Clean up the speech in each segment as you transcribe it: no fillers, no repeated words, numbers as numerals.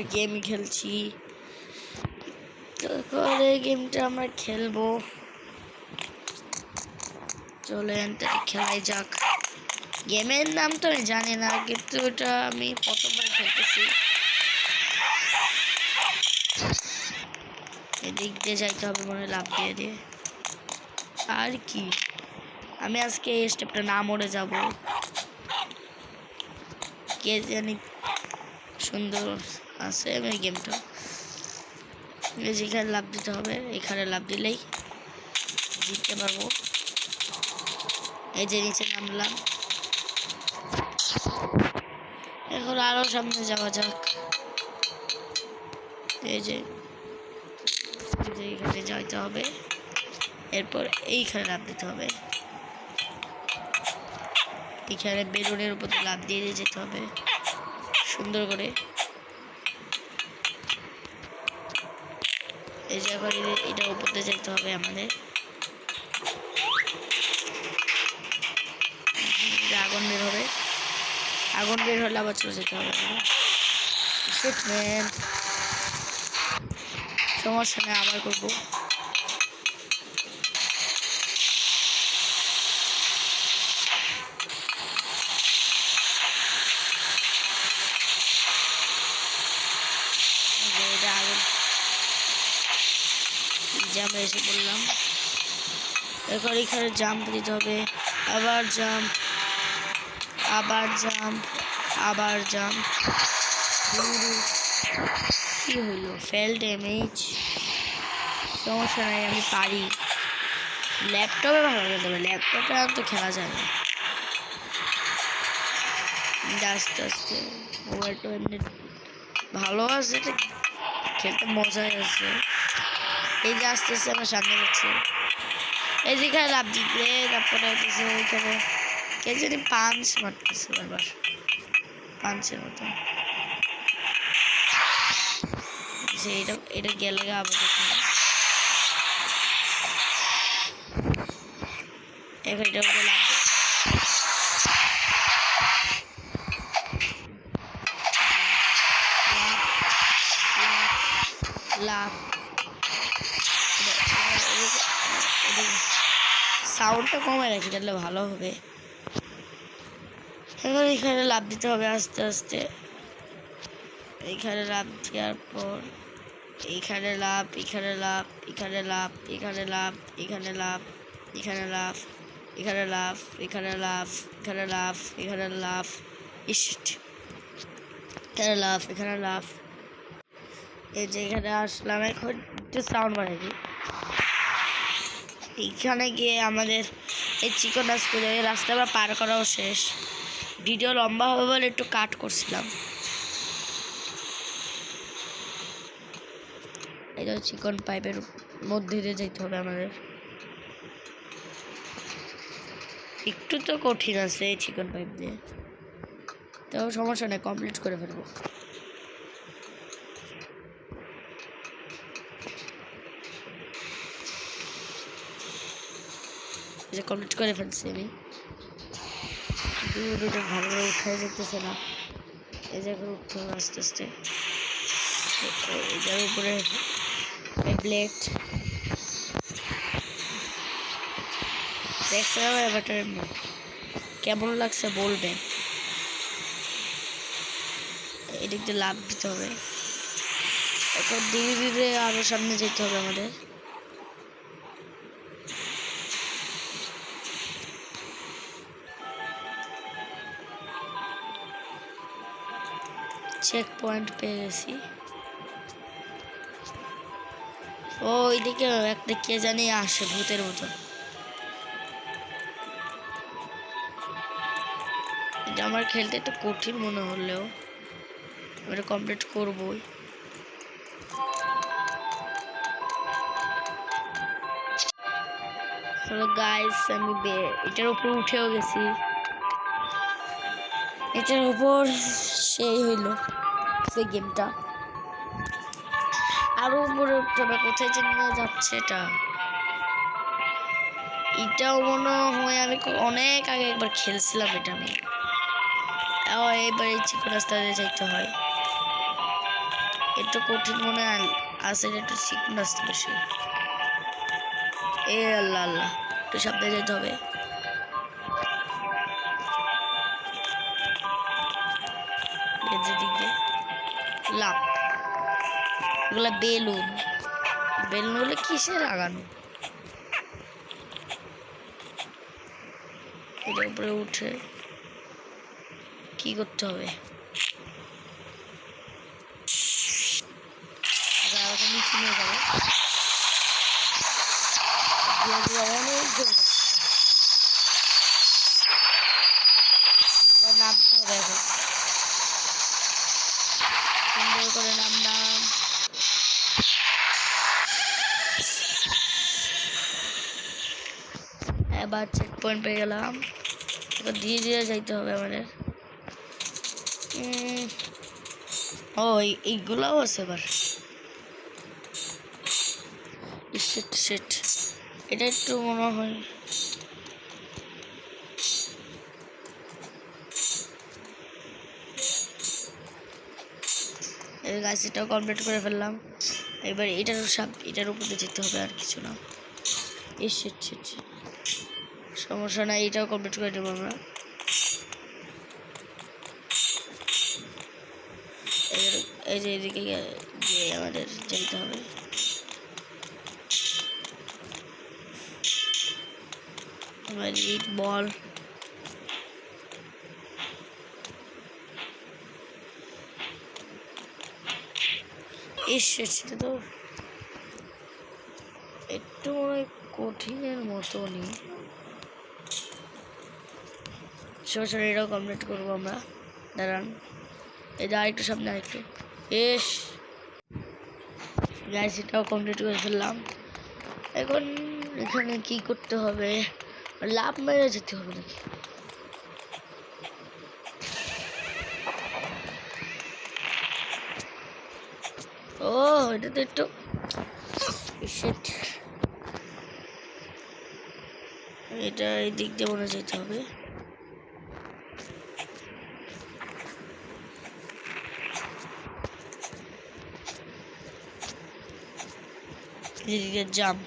একটা গেম খেলছি। তারপর এই গেমটা আমরা খেলবো। চলেন খেলাই যাক। গেমের নাম তো আমি জানি না, কিন্তু এটা আমি প্রথমবার খেলতেছি। এদিক দিয়ে যাইতে হবে মনে লাভ দিয়ে দিয়ে। আর কি, আমি আজকে এই স্টেপটা না মরে যাব। কে জানি সুন্দর আছে এই গেমটা। যেখানে লাভ দিতে হবে, এখানে লাভ দিলেই জিততে পারবো। এই যে নিচে নামলাম, এখন আরো সামনে যাওয়া যাক। এই যে এইখানে যাইতে হবে, এরপর এইখানে লাভ দিতে হবে। এখানে বেলুনের উপর লাভ দিয়ে যেতে হবে সুন্দর করে। এই যে এখন এটা উপর দিয়ে যেতে হবে আমাদের। আগুন বের হবে, আগুন বের হলে আবার চলে যেতে হবে। সমস্যা নেই, আবার করবো। জাম্প এসে পড়লাম, এরপর এখানে জাম্প দিতে হবে। আবার জাম্প, আবার জাম্প, আবার জাম্প। কি হলো? Fail damage. সমস্যা নাই, আমি পারি। ল্যাপটপে ভালো খেলতে হবে, ল্যাপটপে আর তো খেলা যায় না। আস্তে আস্তে মোবাইলটা এমনি ভালো আছে, খেলতে মজাই আছে। এই যে আস্তে আস্তে আমার সামনে যাচ্ছে। এই যেখানে লাভ দিতে, তারপরে ওইখানে কে জানি পাঞ্চ মারতেছে বারবার, পাঞ্চের মতো। এটা গেলে আবার এখন এটা লাভ লাভ সাউন্ডটা কমে রাখি, তাহলে ভালো হবে। এখন এখানে লাভ দিতে হবে আস্তে আস্তে। এইখানে লাভ দেওয়ার পর এইখানে লাভ, এখানে লাভ, এখানে লাভ, এখানে লাভ, এখানে লাভ, এখানে লাভ, এখানে লাভ, এখানে লাভ, এখানে লাভ, এখানে লাভ, এখানে লাভ, এখানে লাভ। এই যে এখানে আসলাম, এখন একটু সাউন্ড বাড়াই দিই। এইখানে গিয়ে আমাদের এই চিকন রাস্তা পার করাও শেষ। ভিডিও লম্বা হবে বলে একটু কাট করছিলাম। এটা চিকন পাইপের মধ্যে দিয়ে যেতে হবে আমাদের। একটু তো কঠিন আছে এই চিকন পাইপ দিয়ে, তাও সমস্যা নেই, কমপ্লিট করে ফেলবো। যে কমপ্লিট করে ফেলছি আমি। ভালো করে উঠে যেতেছে না, এই জায়গায় উঠতে হবে আস্তে আস্তে। এটার উপরে প্লেট দেখতে হবে। ব্যাপারটা কেমন লাগছে বলবেন। এদিক দিয়ে লাভ দিতে হবে। এখন ধীরে ধীরে আরো সামনে যেতে হবে আমাদের। চেক পয়েন্ট পেয়ে গেছি। ও ওইদিকে একটা কে জানি আসে ভূতের মতো। এটা আমার খেলতে একটু কঠিন মনে হলেও এটা কমপ্লিট করবই। হ্যালো গাইস, আমি এটার উপর উঠেও গেছি। এটার উপর সেই হইলো সেই গেমটা। আরো উপরে উঠতে হবে, কোথায় যে নিয়ে যাচ্ছে এটাও মনে হয় আমি অনেক আগে একবার খেলছিলাম এটা। আমি এবার এই চিকন রাস্তা দিয়ে যাইতে হয়। একটু কঠিন মনে আছে, একটু শিখুন আসতে বেশি। এ আল্লাহ আল্লাহ, একটু সাবধানে যেতে হবে। দিকে লাভ, এগুলা বেলুন। বেলুন হলে কিসে লাগানো? এটার উপরে উঠে কি করতে হবে? নিচে নিয়ে যাবে, অনেক জোরে নামতে হবে। এখন সুন্দর করে নামলাম। এবার চেক পয়েন্ট পেয়ে গেলাম। এবার ধীরে ধীরে যাইতে হবে আমাদের। ও এইগুলাও আছে এবার। সেট এটা একটু মনে হয় গাছ, এটাও কমপ্লিট করে ফেললাম। এবার এটার উপরে যেতে হবে, আর কিছু না। সমস্যা নাই, এটাও কমপ্লিট করে দেবো আমরা। এই যে এদিকে গিয়ে আমাদের যেতে হবে। ইট বল, সেটা তো একটু কঠিনের মতনই। সরাসরি এটাও কমপ্লিট করবো আমরা। দাঁড়ান, এই যে আরেকটু সামনে, আরেকটু। গাইস, এটাও কমপ্লিট করে ফেললাম। এখন এখানে কি করতে হবে? লাভ মেরে যেতে হবে নাকি? ও এটা তো একটু এটা এই দিক দিয়ে মনে যেতে হবে। এদিকে জাম্প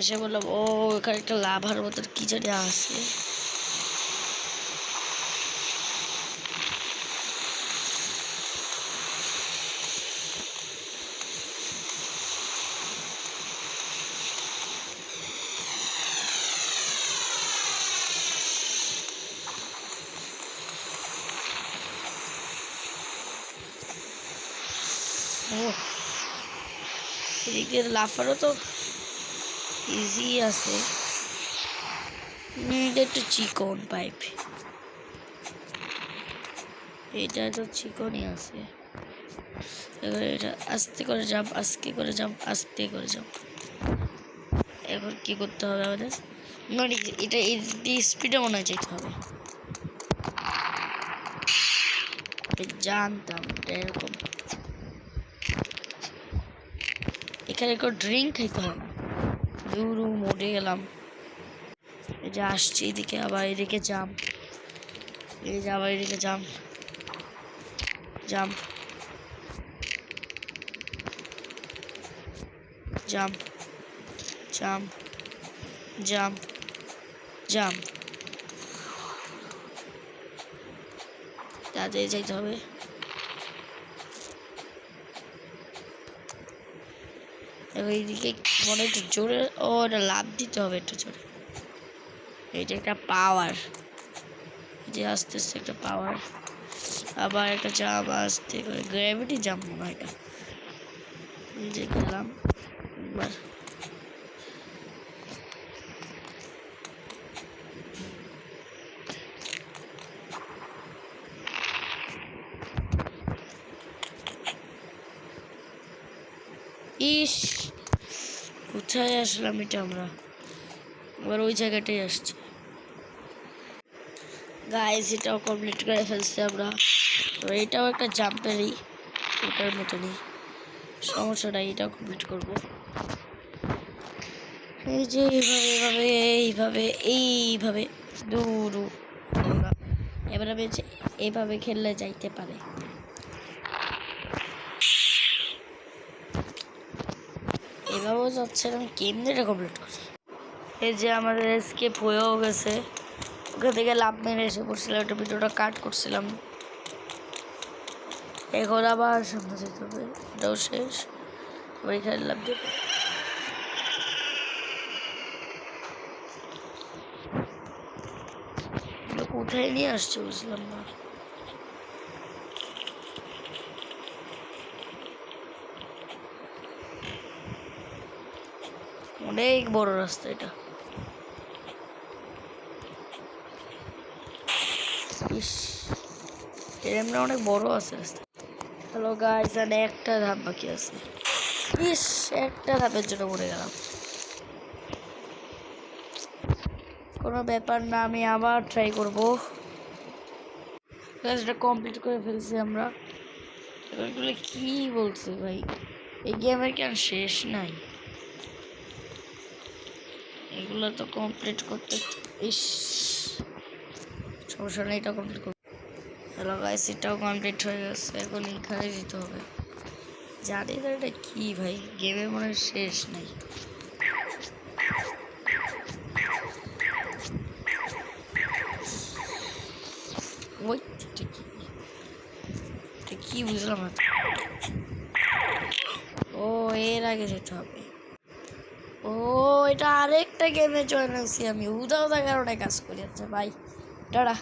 এসে বললাম, ও এখানে একটা লাভার মতন কি জানি আছে। এদিকে লাফারও তো ইজি আছে। একটু চিকন পাইপ, এটা তো চিকনই আছে। এবার এটা আস্তে করে জাম্প, আস্তে করে জাম্প, আস্তে করে জাম্প। এখন কি করতে হবে আমাদের? মানে এটা এই স্পিডে মনে হয় যেতে হবে। জানতাম এরকম। এখানে কেউ ড্রিঙ্ক খাইতে হয় না। দূর মোড়ে গেলাম। এই যে আসছি এদিকে, আবার এদিকে জাম্প, এই যে আবার এদিকে jump, jump, jump, jump, jump, jump. তাড়াতাড়ি যাইতে হবে। এবার এইদিকে মনে একটু জোরে, ও এটা লাভ দিতে হবে একটু জোরে। এইটা একটা পাওয়ার, যে আস্তে আস্তে একটা পাওয়ার। আবার একটা জাম্প আস্তে করে, গ্র্যাভিটি জাম্প মনে হয় এটা। এই যে গেলাম একবার। ইস, কোথায় আসলাম এটা আমরা? এবার ওই জায়গাটাই আসছি। গাইস, এটাও কমপ্লিট করে ফেলছি আমরা। তো এটাও একটা জাম্পেরই, ওটার মতনই। সমস্যা নাই, এটাও কমপ্লিট করবো। এই যে এইভাবে এইভাবে এইভাবে দূর। এবার আমি এইভাবে খেললে যাইতে পারে। এভাবেও যাচ্ছে আমি কেমনি এটা কমপ্লিট করি। এই যে আমাদের এসকেপ হয়েও গেছে, ওখান থেকে লাভ মেরে এসে পড়ছিলাম, একটা ভিডিওটা কাট করছিলাম। এখন আবার সামনে যেতে হবে, এটাও শেষ, আবার এখানে লাভ দেবো। কোথায় নিয়ে আসছে বুঝলাম না। অনেক বড় রাস্তা এটা। ইস, এমনি অনেক বড় আছে রাস্তা। হ্যালো গাইস, আর একটা ধাপ বাকি আছে। ইস, একটা ধাপের জন্য পড়ে গেলাম। কোনো ব্যাপার না, আমি আবার ট্রাই করবো। এটা কমপ্লিট করে ফেলছি আমরা। এগুলো কি বলছে ভাই, এই গেমের কেন শেষ নাই? এগুলো তো কমপ্লিট করতে, ইস সমস্যা নেই, এটা কমপ্লিট করবো। হ্যালো গাইস, এটাও কমপ্লিট হয়ে গেছে, এখন এখানে দিতে হবে। জানি না এটা কি ভাই, গেমের মনে হয় শেষ নাই। ওই কি বুঝলাম না। ও, এর আগে যেতে হবে। ও, এটা আরেকটা গেমে জয়েন হয়েছি আমি, উদা কারণে কাজ করি। আচ্ছা ভাই, টাটা।